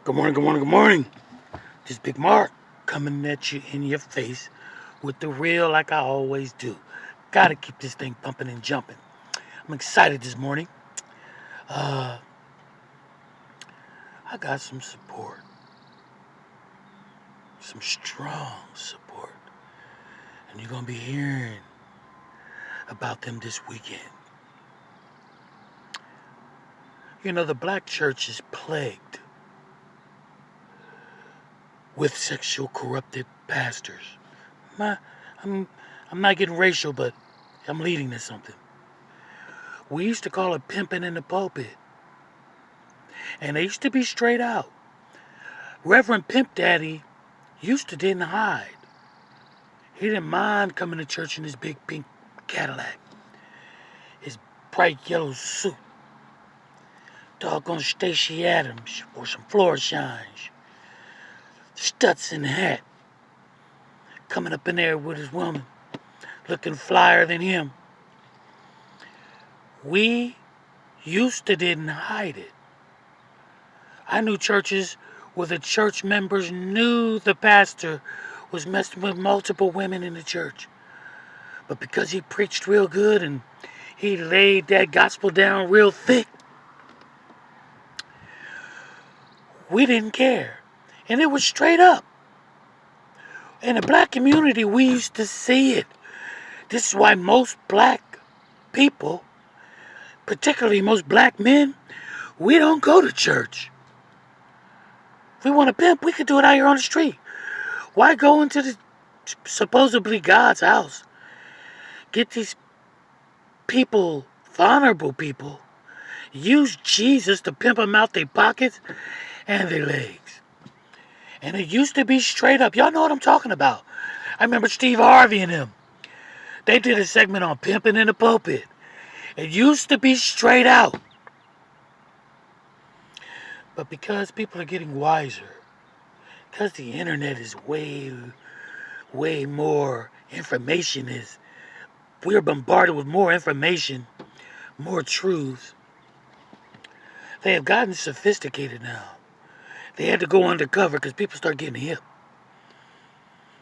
Good morning, good morning, good morning. This Big Mark coming at you in your face with the real like I always do. Gotta keep this thing pumping and jumping. I'm excited this morning. I got some support. Some strong support. And you're gonna be hearing about them this weekend. You know, the black church is plagued with sexual corrupted pastors. I'm not getting racial, but I'm leading to something. We used to call it pimping in the pulpit. And they used to be straight out. Reverend Pimp Daddy didn't hide. He didn't mind coming to church in his big pink Cadillac, his bright yellow suit, doggone Stacey Adams or some floor shines, Stutson hat, coming up in there with his woman, looking flyer than him. We didn't hide it. I knew churches where the church members knew the pastor was messing with multiple women in the church. But because he preached real good and he laid that gospel down real thick, we didn't care. And it was straight up. In the black community, we used to see it. This is why most black people, particularly most black men, we don't go to church. If we want to pimp, we could do it out here on the street. Why go into the supposedly God's house? Get these people, vulnerable people, use Jesus to pimp them out their pockets and their legs. And it used to be straight up. Y'all know what I'm talking about. I remember Steve Harvey and them. They did a segment on pimping in the pulpit. It used to be straight out. But because people are getting wiser, because the internet is way more information we're bombarded with more information, more truth. They have gotten sophisticated now. They had to go undercover because people start getting hip.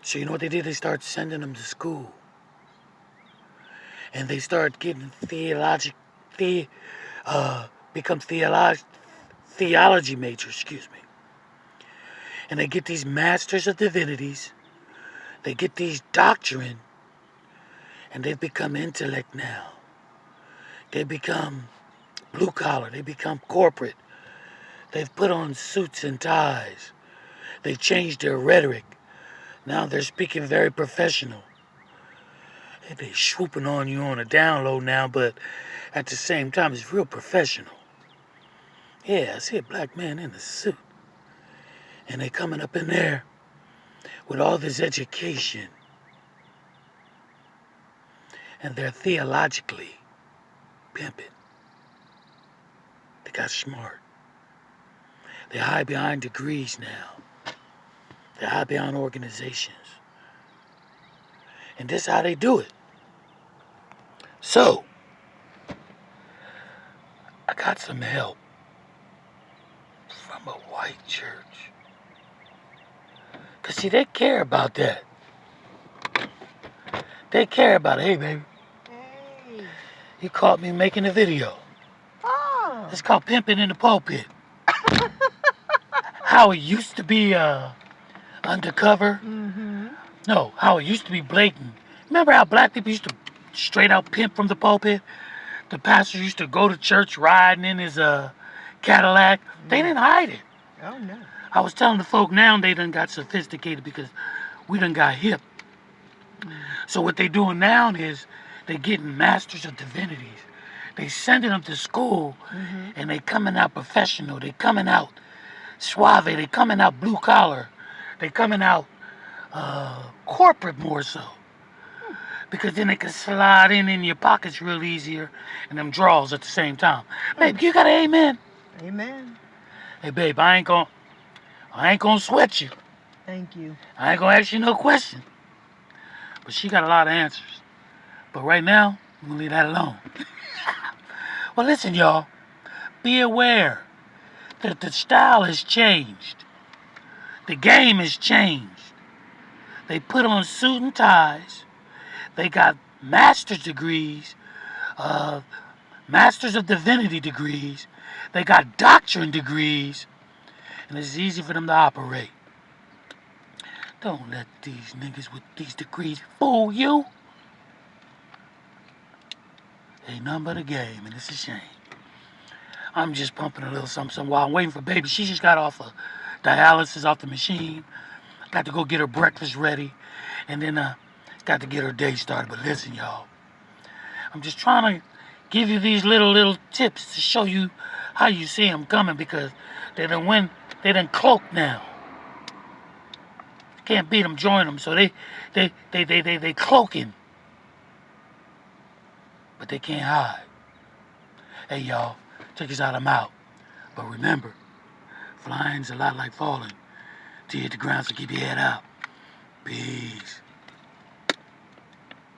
So you know what they did? They started sending them to school. And they start getting theology majors, And they get these masters of divinities. They get these doctrine. And they've become intellect now. They become blue collar. They become corporate. They've put on suits and ties. They've changed their rhetoric. Now they're speaking very professional. They're swooping on you on a download now, but at the same time, it's real professional. Yeah, I see a black man in a suit. And they coming up in there with all this education. And they're theologically pimping. They got smart. They hide behind degrees now. They hide behind organizations. And this is how they do it. So, I got some help from a white church. Because, see, they care about that. They care about it. Hey, baby. Hey. You caught me making a video. Oh. It's called Pimping in the Pulpit. How it used to be undercover. Mm-hmm. No, how it used to be blatant. Remember how black people used to straight out pimp from the pulpit? The pastor used to go to church riding in his Cadillac. They didn't hide it. Oh, no. I was telling the folk now they done got sophisticated because we done got hip. So what they doing now is they getting masters of divinities. They sending them to school, and they coming out professional. They coming out suave. They coming out blue collar. They coming out corporate more so. Because then they can slide in your pockets real easier and them draws at the same time. Babe, you got an amen? Amen. Hey, babe, I ain't gonna sweat you. Thank you. I ain't gonna ask you no question. But she got a lot of answers. But right now, I'm gonna leave that alone. Well, listen, y'all. Be aware. The style has changed. The game has changed. They put on suit and ties. They got master's degrees, masters of divinity degrees. They got doctrine degrees. And it's easy for them to operate. Don't let these niggas with these degrees fool you. Ain't nothing but a game, and it's a shame. I'm just pumping a little something while I'm waiting for baby. She just got off of dialysis off the machine. Got to go get her breakfast ready, and then got to get her day started. But listen, y'all, I'm just trying to give you these little tips to show you how you see them coming, because they done cloaked now. Can't beat them, join them, so they cloaking, but they can't hide. Hey y'all, check this out, I'm out. But remember, flying's a lot like falling. Till you hit the ground, so keep your head out. Peace.